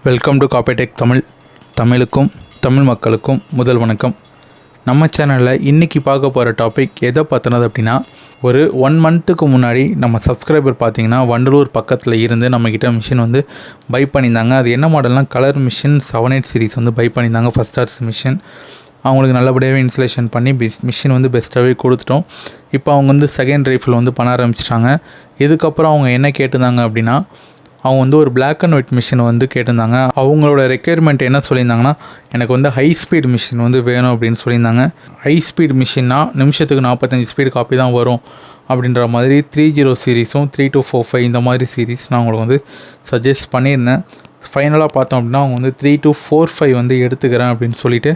Welcome to காப்பேடெக் தமிழுக்கும் தமிழ் மக்களுக்கும் முதல் வணக்கம். நம்ம சேனலில் இன்றைக்கி பார்க்க போகிற டாபிக் எதை பற்றினது அப்படின்னா, ஒரு 1 மந்த்துக்கு முன்னாடி நம்ம சப்ஸ்கிரைபர் பார்த்திங்கன்னா வண்டலூர் பக்கத்தில் இருந்து நம்மக்கிட்ட மிஷின் வந்து பை பண்ணியிருந்தாங்க. அது என்ன மாடல்னால் கலர் மிஷின் 7-8 சீரிஸ் வந்து பை பண்ணியிருந்தாங்க. ஃபஸ்ட் ஸ்டார்ஸ் மிஷின் அவங்களுக்கு நல்லபடியாகவே இன்ஸ்டலேஷன் பண்ணி மிஷின் வந்து பெஸ்ட்டாகவே கொடுத்துட்டோம். இப்போ அவங்க வந்து செகண்ட் ரைஃபிள் வந்து பண்ண ஆரம்பிச்சிட்டாங்க. இதுக்கப்புறம் அவங்க என்ன கேட்டிருந்தாங்க அப்படின்னா, அவங்க வந்து ஒரு பிளாக் அண்ட் ஒயிட் மிஷின் வந்து கேட்டிருந்தாங்க. அவங்களோட ரெக்யர்மெண்ட் என்ன சொல்லியிருந்தாங்கன்னா, எனக்கு வந்து ஹை ஸ்பீட் மிஷின் வந்து வேணும் அப்படின்னு சொல்லியிருந்தாங்க. ஹை ஸ்பீட் மிஷின்னா நிமிஷத்துக்கு 45 ஸ்பீடு காப்பி தான் வரும் அப்படின்ற மாதிரி 30 சீரீஸும் 3245 இந்த மாதிரி சீரீஸ் நான் அவங்களுக்கு வந்து சஜஸ்ட் பண்ணியிருந்தேன். ஃபைனலாக பார்த்தோம் அப்படின்னா அவங்க வந்து 3245 வந்து எடுத்துக்கிறேன் அப்படின்னு சொல்லிவிட்டு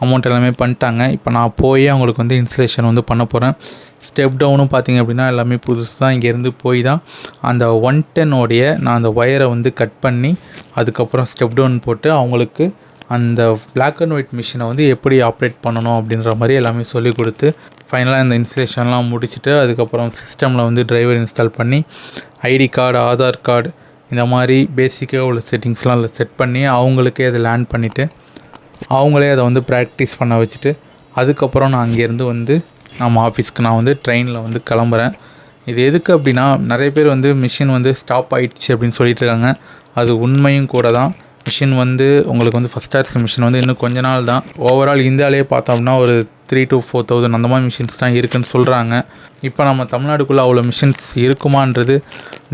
அமௌண்ட் எல்லாமே பண்ணிட்டாங்க. இப்போ நான் போய் அவங்களுக்கு வந்து இன்ஸ்டலேஷன் வந்து பண்ண போகிறேன். ஸ்டெப் டவுனும் பார்த்திங்க அப்படின்னா எல்லாமே புதுசு தான். இங்கேருந்து போய் தான் அந்த 110 நான் அந்த ஒயரை வந்து கட் பண்ணி அதுக்கப்புறம் ஸ்டெப் டவுன் போட்டு அவங்களுக்கு அந்த பிளாக் அண்ட் ஒயிட் மிஷினை வந்து எப்படி ஆப்ரேட் பண்ணணும் அப்படின்ற மாதிரி எல்லாமே சொல்லிக் கொடுத்து ஃபைனலாக இந்த இன்ஸ்டலேஷன்லாம் முடிச்சுட்டு அதுக்கப்புறம் சிஸ்டமில் வந்து டிரைவர் இன்ஸ்டால் பண்ணி ஐடி கார்டு, ஆதார் கார்டு இந்த மாதிரி பேசிக்காக உள்ள செட்டிங்ஸ்லாம் செட் பண்ணி அவங்களுக்கே அதை லேர்ன் பண்ணிவிட்டு அவங்களே அதை வந்து ப்ராக்டிஸ் பண்ண வச்சுட்டு அதுக்கப்புறம் நான் அங்கேருந்து வந்து நம்ம ஆஃபீஸ்க்கு நான் வந்து ட்ரெயினில் வந்து கிளம்புறேன். இது எதுக்கு அப்படின்னா, நிறைய பேர் வந்து மிஷின் வந்து ஸ்டாப் ஆகிடுச்சு அப்படின்னு சொல்லிட்டு இருக்காங்க. அது உண்மையும் கூட தான். மிஷின் வந்து உங்களுக்கு வந்து ஃபஸ்ட் ஸ்டார்ஸ் மிஷின் வந்து இன்னும் கொஞ்ச நாள் தான். ஓவரால் இந்தியாவிலே பார்த்தோம்னா ஒரு 3,000 to 4,000 அந்த மாதிரி மிஷின்ஸ் தான் இருக்குதுன்னு சொல்கிறாங்க. இப்போ நம்ம தமிழ்நாடுக்குள்ளே அவ்வளோ மிஷின்ஸ் இருக்குமான்றது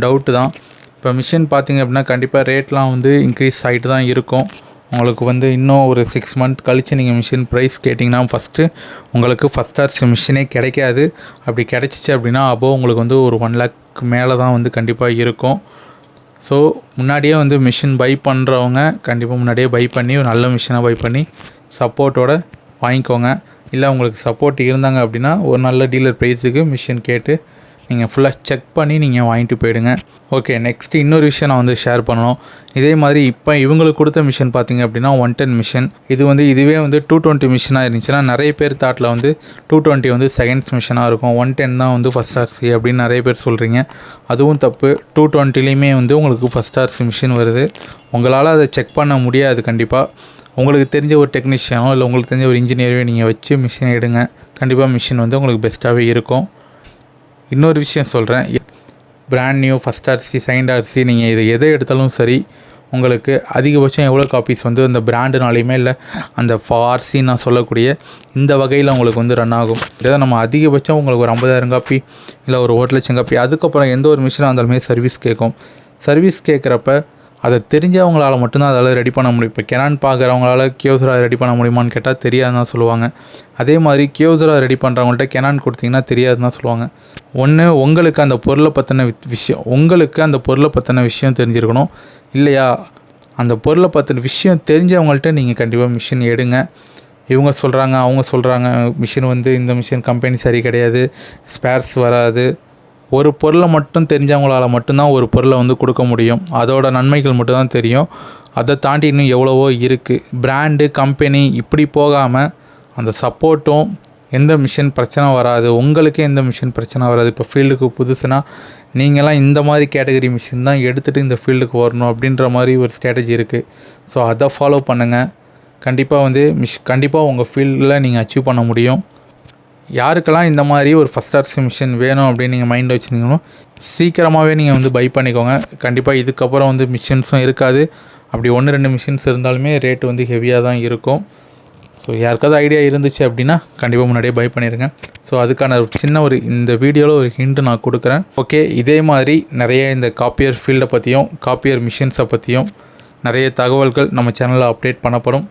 டவுட்டு தான். இப்போ மிஷின் பார்த்திங்க அப்படின்னா கண்டிப்பாக ரேட்லாம் வந்து இன்க்ரீஸ் ஆகிட்டு தான் இருக்கும். உங்களுக்கு வந்து இன்னும் ஒரு 6 மந்த் கழித்து நீங்கள் மிஷின் ப்ரைஸ் கேட்டிங்கன்னா ஃபஸ்ட்டு உங்களுக்கு ஃபஸ்ட் ஸ்டார்ஸ் மிஷினே கிடைக்காது. அப்படி கிடச்சிச்சு அப்படின்னா உங்களுக்கு வந்து ஒரு 1 lakh மேலே தான் வந்து கண்டிப்பாக இருக்கும். ஸோ முன்னாடியே வந்து மிஷின் பை பண்ணுறவங்க கண்டிப்பாக முன்னாடியே பை பண்ணி ஒரு நல்ல மிஷினாக பை பண்ணி சப்போர்ட்டோடு வாங்கிக்கோங்க. இல்லை உங்களுக்கு சப்போர்ட் இருந்தாங்க அப்படின்னா ஒரு நல்ல டீலர் ப்ரைஸுக்கு மிஷின் கேட்டு நீங்கள் ஃபுல்லாக செக் பண்ணி நீங்கள் வாங்கிட்டு போயிடுங்க. ஓகே, நெக்ஸ்ட்டு இன்னொரு விஷயம் நான் வந்து ஷேர் பண்ணணும். இதே மாதிரி இப்போ இவங்களுக்கு கொடுத்த மிஷின் பார்த்திங்க அப்படின்னா 110 மிஷின். இதுவே வந்து 220 மிஷினாக இருந்துச்சுன்னா நிறைய பேர் தாட்டில் வந்து 220 வந்து செகண்ட்ஸ் மிஷினாக இருக்கும், 110 தான் வந்து ஃபஸ்ட் ஸ்டார்ஸ் அப்படின்னு நிறைய பேர் சொல்கிறீங்க. அதுவும் தப்பு. 220லேயுமே வந்து உங்களுக்கு ஃபஸ்ட் ஸ்டார்ஸ் மிஷின் வருது. உங்களால் அதை செக் பண்ண முடியாது. கண்டிப்பாக உங்களுக்கு தெரிஞ்ச ஒரு டெக்னீஷியனோ இல்லை உங்களுக்கு தெரிஞ்ச ஒரு இன்ஜினியரையோ நீங்கள் வச்சு மிஷின் எடுங்க. கண்டிப்பாக மிஷின் வந்து உங்களுக்கு பெஸ்ட்டாகவே இருக்கும். இன்னொரு விஷயம் சொல்கிறேன், brand new first RC, second RC நீங்கள் இதை எதை எடுத்தாலும் சரி உங்களுக்கு அதிகபட்சம் எவ்வளோ காப்பீஸ் வந்து அந்த பிராண்டுனாலையுமே இல்லை அந்த ஆர்சி நான் சொல்லக்கூடிய இந்த வகையில் உங்களுக்கு வந்து ரன் ஆகும். இதை நம்ம அதிகபட்சம் உங்களுக்கு ஒரு 50,000 காப்பி இல்லை ஒரு 1,00,000 காப்பி அதுக்கப்புறம் எந்த ஒரு மிஷினாக இருந்தாலுமே சர்வீஸ் கேட்கும். சர்வீஸ் கேட்குறப்ப அதை தெரிஞ்சவங்களால் மட்டும்தான் அதால் ரெடி பண்ண முடியும். இப்போ கெனான் பார்க்குறவங்களால கியோசரா ரெடி பண்ண முடியுமான்னு கேட்டால் தெரியாதுன்னு தான் சொல்லுவாங்க. அதே மாதிரி கியோசரா ரெடி பண்ணுறவங்கள்ட்ட கெனான் கொடுத்திங்கன்னா தெரியாதுன்னு தான் சொல்லுவாங்க. ஒன்று உங்களுக்கு அந்த பொருளை பற்றின விஷயம் தெரிஞ்சிருக்கணும். இல்லையா அந்த பொருளை பற்றின விஷயம் தெரிஞ்சவங்கள்ட்ட நீங்கள் கண்டிப்பாக மிஷின் எடுங்க. இவங்க சொல்கிறாங்க அவங்க சொல்கிறாங்க மிஷின் வந்து இந்த மிஷின் கம்பெனி சரி கிடையாது, ஸ்பேர்ஸ் வராது. ஒரு பொருளை மட்டும் தெரிஞ்சவங்களால் மட்டும்தான் ஒரு பொருளை வந்து கொடுக்க முடியும். அதோட நன்மைகள் மட்டும்தான் தெரியும். அதை தாண்டி இன்னும் எவ்வளவோ இருக்குது. பிராண்டு, கம்பெனி இப்படி போகாமல் அந்த சப்போர்ட்டும் எந்த மிஷின் பிரச்சனை வராது, உங்களுக்கே எந்த மிஷின் பிரச்சனை வராது. இப்போ ஃபீல்டுக்கு புதுசுனா நீங்களாம் இந்த மாதிரி கேட்டகரி மிஷின் தான் எடுத்துகிட்டு இந்த ஃபீல்டுக்கு வரணும் அப்படின்ற மாதிரி ஒரு ஸ்ட்ராட்டஜி இருக்குது. ஸோ அதை ஃபாலோ பண்ணுங்கள். கண்டிப்பாக வந்து கண்டிப்பாக உங்கள் ஃபீல்டில் நீங்கள் அச்சீவ் பண்ண முடியும். யாருக்கெல்லாம் இந்த மாதிரி ஒரு ஃபஸ்ட் ஸ்டார்ஸ் மிஷின் வேணும் அப்படின்னு நீங்கள் மைண்டில் வச்சுருந்தீங்களோ சீக்கிரமாகவே நீங்கள் வந்து பை பண்ணிக்கோங்க. கண்டிப்பாக இதுக்கப்புறம் வந்து மிஷின்ஸும் இருக்காது. அப்படி 1-2 மிஷின்ஸ் இருந்தாலுமே ரேட்டு வந்து ஹெவியாக தான் இருக்கும். ஸோ யாருக்காவது ஐடியா இருந்துச்சு அப்படின்னா கண்டிப்பாக முன்னாடியே பை பண்ணிடுங்க. ஸோ அதுக்கான இந்த வீடியோவில் ஒரு ஹிண்ட் நான் கொடுக்குறேன். ஓகே, இதே மாதிரி நிறைய இந்த காப்பியர் ஃபீல்டை பற்றியும் காப்பியர் மிஷின்ஸை பற்றியும் நிறைய தகவல்கள் நம்ம சேனலில் அப்டேட் பண்ணப்படும்.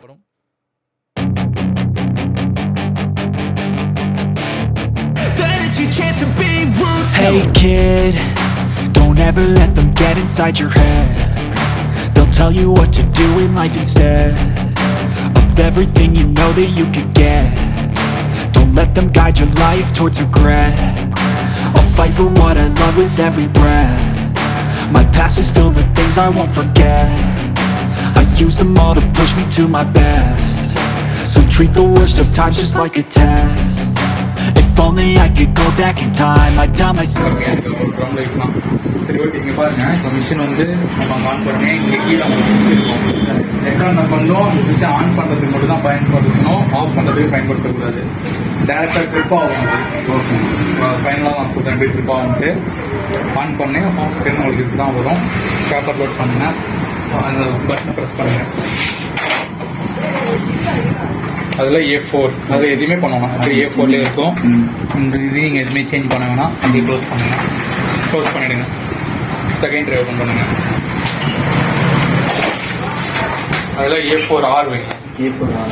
Hey kid, don't ever let them get inside your head. They'll tell you what to do in life instead of everything you know that you could get. Don't let them guide your life towards regret. I'll fight for what I love with every breath. My past is filled with things I won't forget. I use them all to push me to my best. So treat the worst of times just like a test. If only I could go back in time, I'd tell myself சரி okay, இங்கே பாருங்க, இப்போ machine வந்து நம்ம on பண்ணி இங்கே கீழே உங்களுக்கு சுவிட்ச் இருக்கும். ரெக்கார்ட் நம்ம பண்ணோம், அந்த சுவிட்சை ஆன் பண்ணுறதுக்கு மட்டும் தான் பயன்படுத்தணும், ஆஃப் பண்ணுறதுக்கு பயன்படுத்தக்கூடாது. டேரெக்டாக ட்ரிப் ஆகும் அது. ஓகே, ஃபைனலாக நான் சொல்கிறேன் எப்படி ட்ரிப் ஆகும்ட்டு. ஆன் பண்ணேன், ஹோம் ஸ்க்ரீன் உங்களுக்கு இப்படி தான் வரும். பேப்பர் லோட் பண்ணுங்க, அந்த பட்டனை ப்ரெஸ் பண்ணுங்கள். அதில் A4 அதில் எதுவுமே பண்ணணும், அது A4லேயே இருக்கும். இந்த இது நீங்கள் எதுவுமே சேஞ்ச் பண்ண வேணாம், அப்படியே க்ளோஸ் பண்ணுங்க. க்ளோஸ் பண்ணிவிடுங்க. செகண்ட் ட்ரை ஓப்பன் பண்ணுங்க. அதில் A4R வைங்க. A4R.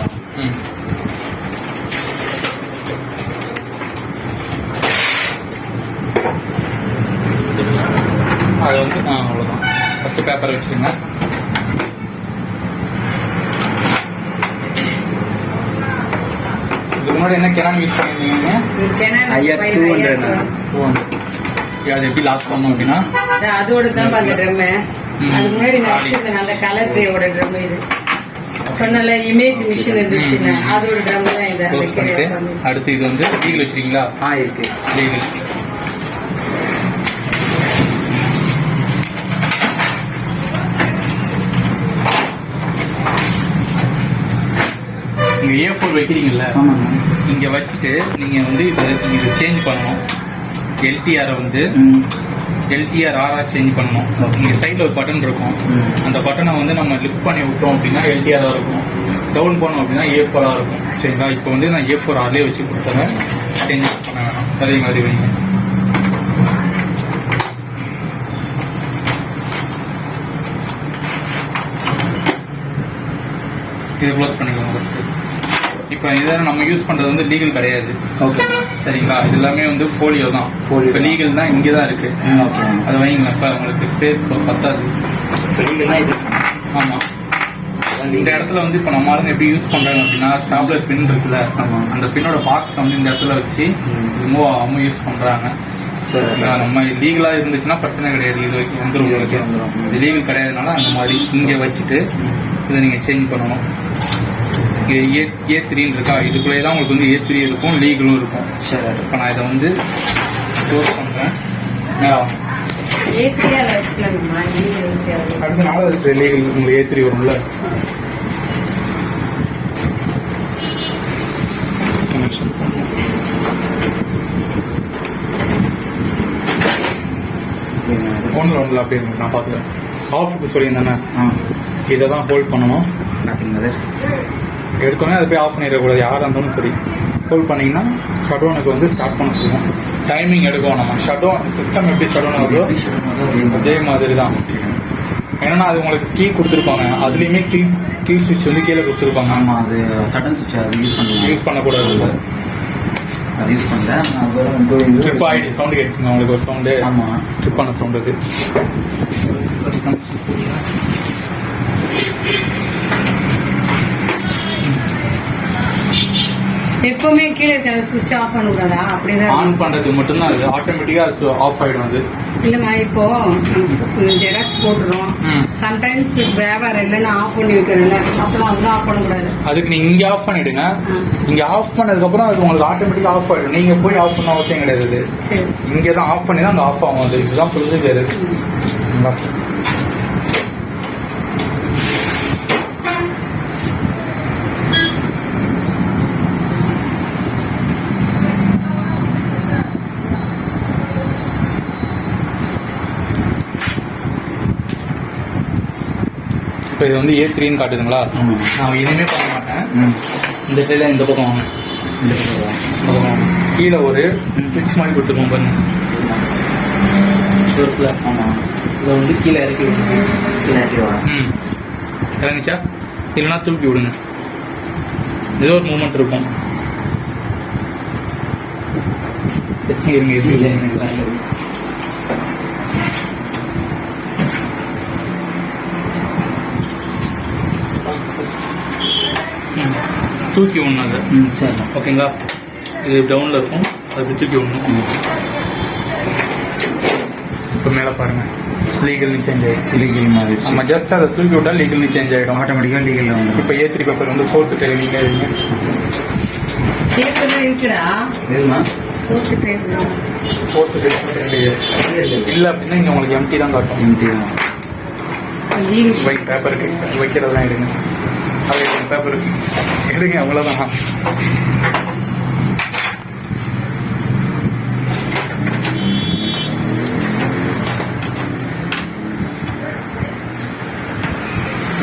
அது வந்து அவ்வளோதான். ஃபஸ்ட்டு பேப்பர் வச்சுருங்க. இதுக்கு முன்னாடி என்ன கேனான் யூஸ் பண்ணியிருந்தீங்க? அது எப்படி லாக் பண்ணோம் அப்படின்னா அதோட தான் அந்த ட்ரம். அது முன்னாடி நான் அந்த கலர் ட்ரேவோட ட்ரம் இது சொன்னல, இமேஜ் மிஷின் இருந்துச்சுன்னா அதோட ட்ரம் தான் இது. அடுத்து இது வந்து லீகல் வச்சிருக்கீங்களா? இருக்கு லீகல். நீங்க A4 வைக்கிறீங்கல்ல, இங்க வச்சுட்டு நீங்க வந்து இது சேஞ்ச் பண்ணணும். LTR வந்து LTR RR சேஞ்ச் பண்ணணும். இங்க சைடில் ஒரு பட்டன் இருக்கும், அந்த பட்டனை வந்து நம்ம லிஃப்ட் பண்ணி விட்டோம் அப்படின்னா LTR இருக்கும், டவுன் பண்ணோம் அப்படின்னா A4 இருக்கும். சரிங்களா? இப்போ வந்து நான் A4 Rலேயே வச்சு கொடுத்துறேன், சேஞ்ச் பண்ண வேணாம். அதே மாதிரி வைங்க. இதை க்ளோஸ் பண்ணிக்கோங்க ஃபஸ்ட்டு. இப்போ இதெல்லாம் நம்ம யூஸ் பண்ணுறது வந்து லீகல் கிடையாது. ஓகே, சரிங்களா? இது எல்லாமே வந்து ஃபோலியோ தான். இப்போ லீகல் தான் இங்கே தான் இருக்குது. ஓகே, அது வைங்களா? இப்போ உங்களுக்கு ஸ்பேஸ் பத்தாது. லீகல்னா இது. ஆமாம், இந்த இடத்துல வந்து இப்போ நம்ம ஆளுங்க எப்படி யூஸ் பண்ணுறாங்க அப்படின்னா, ஸ்டாப்லர் பின் இருக்குல்ல, அந்த பின்னோட பாக்ஸ் வந்து இந்த இடத்துல வச்சு ரிமூவ் ஆகாமல் யூஸ் பண்ணுறாங்க. சரிங்களா? நம்ம லீகலாக இருந்துச்சுன்னா பிரச்சனை கிடையாது, இது வரைக்கும் வந்துடும் உங்களுக்கு. இது லீகல் கிடையாதுனால அந்த மாதிரி இங்கே வச்சுட்டு இதை நீங்கள் சேஞ்ச் பண்ணணும். இது A3 இருக்கா, இதுக்குள்ளே தான் உங்களுக்கு வந்து A3 இருக்கும், லீகலும் இருக்கும். சரி, இப்போ நான் இதை வந்து க்ளோஸ் பண்ணுறேன். அடுத்த நாள் இருக்கிற லீகல் உங்களுக்கு A3 வரும்ல. கனெக்ஷன் ஒன்றில் அப்படி இருக்கு, நான் பார்த்துக்கிறேன். ஆஃபுக்கு சொல்லியிருந்தேண்ணே, இதை தான் ஹோல்ட் பண்ணணும். எடுத்தோடனே அதை போய் ஆஃப் பண்ணிடக்கூடாது, யாராக இருந்தாலும் சரி. ஹோல்ட் பண்ணிங்கன்னா ஷட்டவுனுக்கு வந்து ஸ்டார்ட் பண்ண சொல்லுவோம். டைமிங் எடுக்கும். நம்ம ஷட்டவுன் சிஸ்டம் எப்படி ஷட்டவுன் ஆகுதோ அதே மாதிரி தான். ஏன்னா அது உங்களுக்கு கீ கொடுத்துருப்பாங்க, அதுலேயுமே கீ சுவிட்ச் வந்து கீழே கொடுத்துருப்பாங்க. ஆமாம், அது சடன் சுவிட்ச், அது யூஸ் பண்ணக்கூடாது. அது யூஸ் பண்ணுறேன். ட்ரிப் ஆகிடு சவுண்டு கேட்டுச்சுங்க உங்களுக்கு ஒரு சவுண்டு. ஆமாம், ட்ரிப் பண்ண சவுண்டு அது. எப்பவுமே கீழே இருக்கிற சுவிட்ச் ஆஃப் பண்ணக்கூடாதா? அப்படிதான் ஆன் பண்றது மட்டும்தான், அது ஆட்டோமேட்டிக்கா ஆஃப் ஆயிடும். அது இல்லம்மா, இப்போ ஜெராக்ஸ் போட்டுரும், சம்டைம்ஸ் வியாபாரம் இல்லைன்னு ஆஃப் பண்ணி வைக்கிறேன்ல, அப்பெல்லாம் வந்து ஆஃப் பண்ணக்கூடாது. அதுக்கு நீங்க இங்க ஆஃப் பண்ணிடுங்க. இங்க ஆஃப் பண்ணதுக்கு அப்புறம் அது உங்களுக்கு ஆட்டோமேட்டிக்கா ஆஃப் ஆயிடும். நீங்க போய் ஆஃப் பண்ண அவசியம் கிடையாது. இங்கே தான் ஆஃப் பண்ணி தான் ஆஃப் ஆகும். அது இதுதான் ப்ரொசீஜர். இப்போ இது வந்து A3ன்னு காட்டுதுங்களா? நான் இனிமே பண்ண மாட்டேன். இந்த டேல இந்த பக்கம் வாங்க, இந்த பக்கம் வாங்க. கீழே ஒரு ஸ்விட்ச் மாதிரி கொடுத்துருக்கோம் பாருங்க. ஆமாம், இதை வந்து கீழே இறக்கி விடுங்க. இறங்கிச்சா? இல்லைன்னா தூக்கி விடுங்க. ஏதோ ஒரு மூமெண்ட் இருக்கும். தூக்கி விடணும் அது. சரி, ஓகேங்களா? இது டவுனில் இருக்கும், அது தூக்கி விடணும். இப்போ மேலே பாருங்கள், லீகல்னு சேஞ்ச் ஆகிடுச்சு. லீகல் மாதிரி நம்ம ஜஸ்ட் அதை தூக்கி விட்டால் லீகல்னு சேஞ்ச் ஆகிடும். ஆட்டோமேட்டிக்காக லீகல் வந்து. இப்போ A3 பேப்பர் வந்து 4th டைமிங்க இருக்குடா. எதுமா 4th டைம் 4th இல்லை அப்படின்னா இங்கே உங்களுக்கு எம்டி தான் காட்டும். எம்டி தான். பேப்பருக்கு வைக்கிறதெல்லாம் எடுங்க. அது பேப்பர் எடுங்க, அவ்வளோதான்.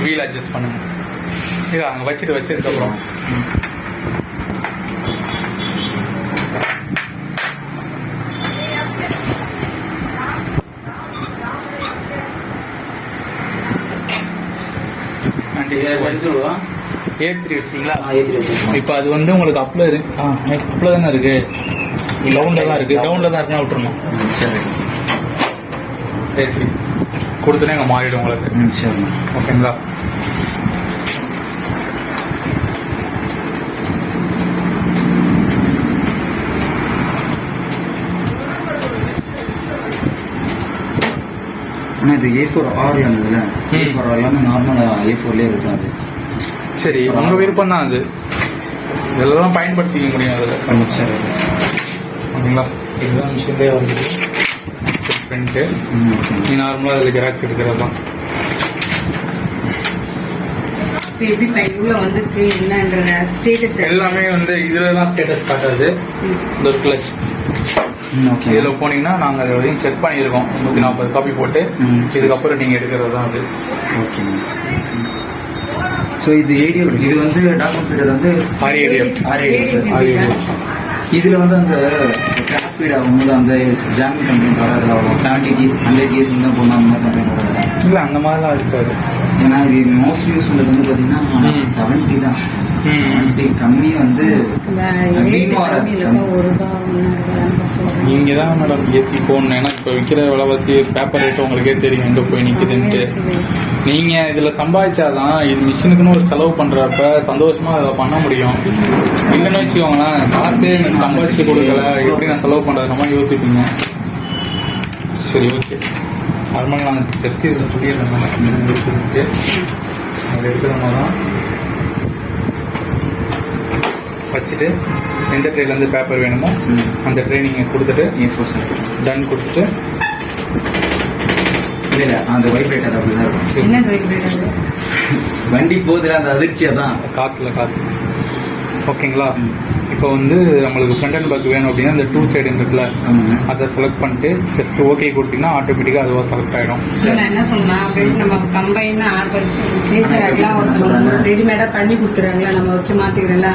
வீல் அட்ஜஸ்ட் பண்ணுங்க. இது அங்கே வச்சதுக்கப்புறம் A3 வச்சிங்களா? இப்போ அது வந்து உங்களுக்கு அப்ல தானே இருக்கு, டவுன்ல தான் இருக்கு. டவுன்ல தான் இருக்குன்னா விட்டுருணும். சரி. A3 கொடுத்துனே அங்கே மாறிடும் உங்களுக்கு. சரி. ஓகேங்களா? ஆனால் இது A4R இருந்ததுல, A4R எல்லாமே நார்மலாக A4லேயே இருக்காது. சரி, உங்கள் விருப்பம் தான் அது. இதெல்லாம் பயன்படுத்திக்க முடியும் அதில். சரி. ஓகேங்களா? இதுதான் மிஷின்லேயே வந்துட்டு பிரிண்ட்டு. நீ நார்மலாக அதில் ஜெராக்ஸ் எடுக்கிறது தான். எப்படி உள்ள வந்துருக்கு என்னன்ற ஸ்டேட்டஸ் எல்லாமே வந்து இதில் தான் ஸ்டேட்டஸ் காட்டுறது. இந்த ஒரு கிளச் ஓகே. இதில் போனீங்கன்னா நாங்கள் அதை வரையும் செக் பண்ணியிருக்கோம். 140 காப்பி போட்டு இதுக்கப்புறம் நீங்கள் எடுக்கிறது தான் அது. ஓகேங்க. ஸோ இது ADF, இது வந்து டாக்குமெண்ட் ஃபீடர் வந்து RADF. இதில் வந்து அந்த கிளாஸ் ஃபீட் ஆகும்போது அந்த ஜாமிங் கம்ப்ளைண்ட் வராது. அவ்வளோ 70 100 இயர்ஸ் தான் போனால் அந்த மாதிரி கம்ப்ளைண்ட் வராது. இல்லை, அந்த மாதிரிலாம் இருக்காது. ஏன்னா இது மோஸ்ட்லி யூஸ் பண்ணுறது வந்து பார்த்தீங்கன்னா 70 தான். 70 கம்மி வந்து அதிகமாக வராது. நீங்கள் தான் மேடம் ஏற்றி போடணும். ஏன்னா இப்போ விற்கிற விலைவாசி பேப்பர் ரேட்டு உங்களுக்கே தெரியும் எங்கே போய் நிற்குதுன்ட்டு. நீங்கள் இதில் சம்பாதிச்சாதான் இது மிஷினுக்குன்னு ஒரு செலவு பண்ணுறப்ப சந்தோஷமாக அதை பண்ண முடியும். இல்லைன்னு வச்சுக்கோங்களேன், காசே எனக்கு சம்பாதிச்சு கொடுக்கல, எப்படி நான் செலவு பண்ணுறது மாதிரி யோசிப்பீங்க. சரி, ஓகே. நார்மலாக நான் ஜஸ்ட் இதில் சொல்லிடுறேன். அதை எடுக்கிற மாதிரி தான் வச்சுட்டு எந்த ட்ரேலேருந்து பேப்பர் வேணுமோ அந்த ட்ரே நீங்கள் கொடுத்துட்டு A4 சர்க்கிள் டன் கொடுத்துட்டு இல்லை அந்த வைப்ரேட்டர் அப்படிதான் இருக்கும். என்ன வைப்ரேட்டர்? வண்டி போகுதுல அந்த அதிர்ச்சியாக தான். காற்று. ஓகேங்களா? இப்போ வந்து நம்மளுக்கு ஃப்ரண்ட் அண்ட் பேக் வேணும் அப்படின்னா இந்த 2 சைடு இருக்குல்ல, அதை செலக்ட் பண்ணிட்டு ஜஸ்ட் ஓகே கொடுத்தீங்கன்னா ஆட்டோமேட்டிக்காக அதுவாக செலக்ட் ஆகிடும். நான் என்ன சொன்னா, நம்ம கம்பைனா ரெடிமேடா பண்ணி கொடுத்துறாங்களா, நம்ம வச்சு மாத்திக்கிறோம்ல,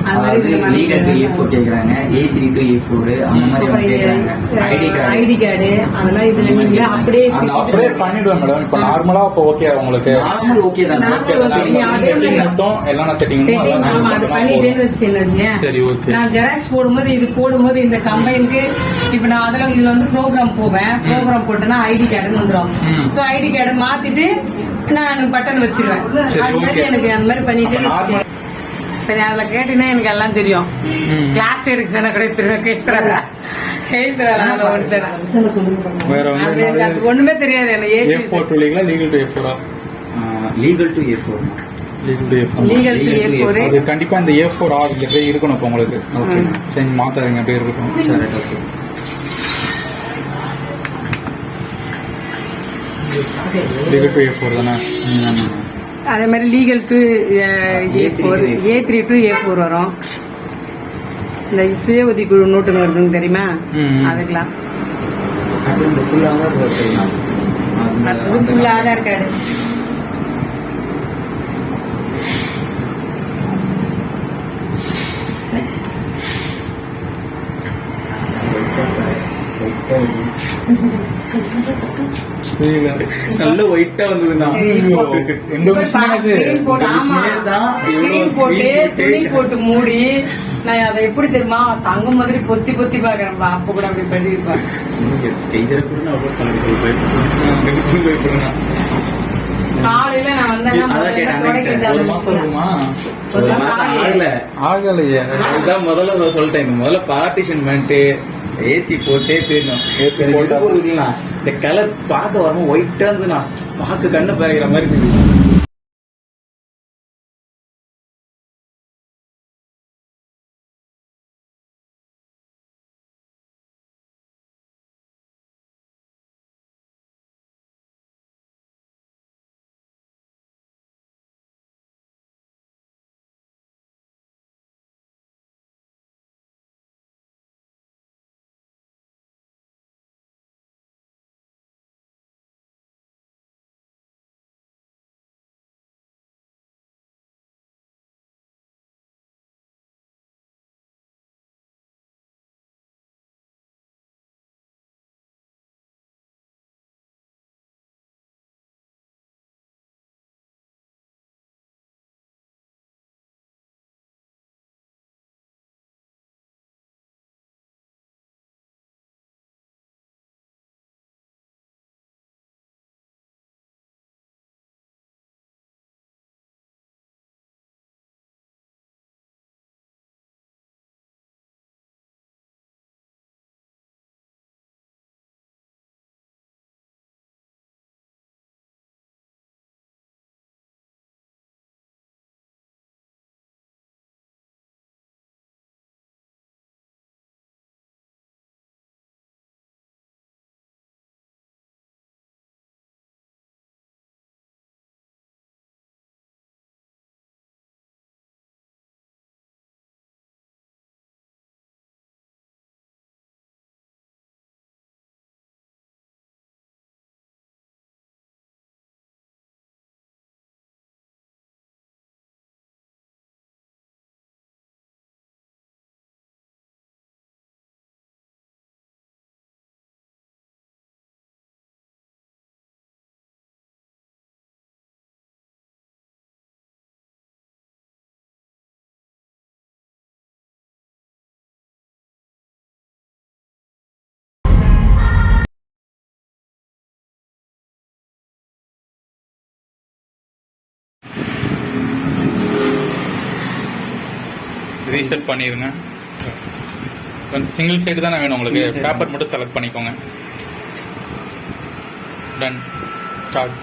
அது மாதிரி A4 கேட்குறாங்க, A3 to A4 அந்த மாதிரி கேட்குறாங்க. ஐடி கார்டு அதெல்லாம் இதுல நீங்க அப்படியே பண்ணிடுவேன் மேடம். இப்போ நார்மலா இப்போ ஓகே உங்களுக்கு நார்மல் ஓகே தான். மட்டும் எல்லாம் செட்டிங் அது பண்ணிட்டேன்னு வச்சுருந்தேன். சரி, ஓகே. நான் ஜெராக்ஸ் போடும்போது இந்த கம்பைனுக்கு இப்ப நான் அதுல இதுல வந்து ப்ரோக்ராம் போவேன். ப்ரோக்ராம் போட்டேன்னா ஐடி கார்டுன்னு வந்துடும். சோ ஐடி கார்டை மாத்திட்டு நான் பட்டன் வச்சிருவேன். அது மாதிரி எனக்கு அந்த மாதிரி பண்ணிட்டு இப்ப அதுல கேட்டீங்கன்னா எனக்கு எல்லாம் தெரியும். கிளாஸ் எடுக்க கூட கேட்கறாங்க. ஒண்ணுமே தெரியாது எனக்கு. A4 to legal, legal to A4. Legal to A4. Legal to A4. அது கண்டிப்பா இந்த A4 ஆர்ல இருக்கணும் இப்போ உங்களுக்கு. ஓகே, சரி, மாத்தாதீங்க, அப்படியே இருக்கட்டும். சரி, ஓகே. லீகல் டு A4 தானே? அதே மாதிரி legal to A4, A3 to A4 வரும். இந்த சுய உதவிக்குழு நோட்டுங்க இருக்குன்னு தெரியுமா, அதுக்கெல்லாம் அது full Aadhaar full Aadhaar card. நல்ல ஒயிட்டா வந்ததுன்னா துணி போட்டு மூடி நான் அதை எப்படி தெரியுமா தங்கம் மாதிரி பொத்தி பொத்தி பாக்குறேன்பா. அப்ப கூட அப்படி பண்ணிருப்பேன். காலையில நான் ஆகலையே. அதுதான் முதல்ல சொல்லிட்டேன். முதல்ல பார்ட்டிஷன் பண்ணிட்டு ஏசி போட்டே தேடணும். இந்த கலர் பார்க்க வரும் ஒயிட்டா இருந்துண்ணா, பார்க்க கண்ணு பாய்கிற மாதிரி இருந்துச்சு. ரீசெட் பண்ணிடுங்க. சிங்கிள் சைடு தானே வேணும் உங்களுக்கு. Single side. பேப்பர் மட்டும் செலக்ட் பண்ணிக்கோங்க. டன். ஸ்டார்ட்.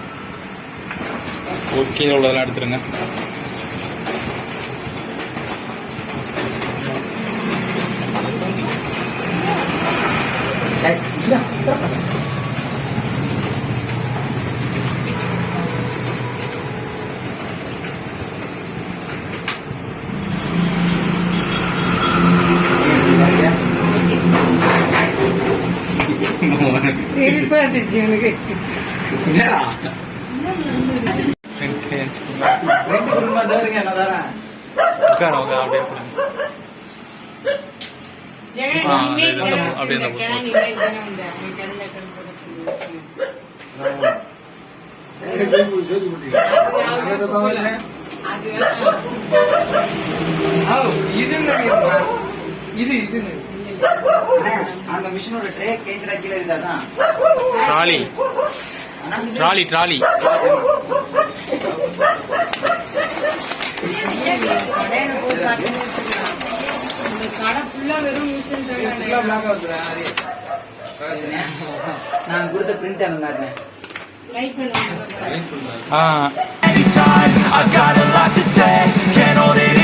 ஓகே, உள்ளதெல்லாம் எடுத்துருங்க. சிரிப்பா இருந்துச்சு எனக்கு. என்னடா ஃப்ரெண்ட் ரெண்டு குடும்பமா தவறுங்க என்ன தரேன். உட்காரவங்க அப்படியே உட்காருங்க. ஜெகன் ஆ, இமேஜ் அது தானே அப்படியே வச்சிருந்த, அந்த கேன் இமேஜ் தானே வந்த. நீ கடையில கண் போட சொல்லி. அது அந்த மிஷினோட ட்ரே கேஜ்ரா கீழே இருந்தாதான் ட்ராலி ட்ராலி ட்ராலி. கடையில போய் பார்த்தீங்கன்னு வச்சுக்கலாம். இந்த கடை ஃபுல்லா வெறும் மிஷின் நான் கொடுத்த பிரிண்ட் அந்த மாதிரி லைட் பண்ணுவாங்க. ஆ Anytime, I've got a lot to say, can't hold it in.